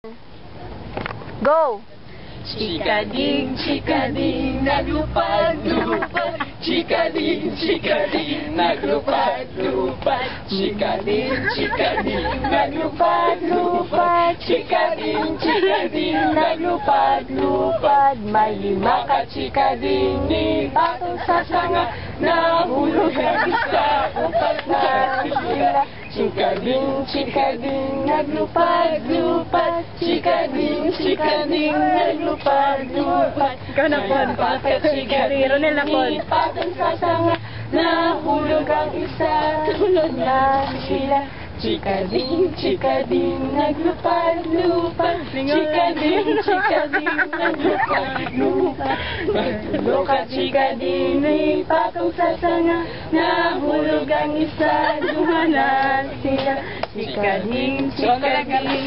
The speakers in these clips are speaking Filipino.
Go! Chikading, naglupad-lupad. Chikading, naglupad-lupad. Chikading, naglupad-lupad. Chikading, naglupad-lupad. May 5 ka-chikading ni patong sa sanga. Nahulog ang isa, 4 na sila. Chikading, naglupad-lupad. Chikading, naglupad-lupad. Ikaw na po, chikading. Ronel na po. Patong sa sanga, nahulog ang isa, tulad na sila. Chikading, naglupad-lupad. Chikading, naglupad-lupad. Matulog ka, chikading, may patong sa sanga, nahulog ang isa, lumana sila. Chikading,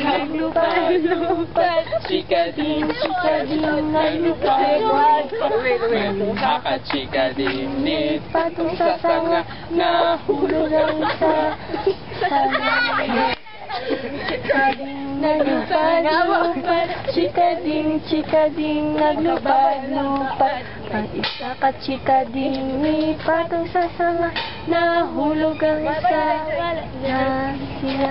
naglupad-lupad. Chikading, naglupad-lupad. Matulog ka, chikading, may patong sa sanga, nahulog ang isa, Chikading, naglupad-lupad. Chikading, naglupad-lupad. Ang isa ka-chikading, may patong sa sanga, nahulog ang isa, na sila.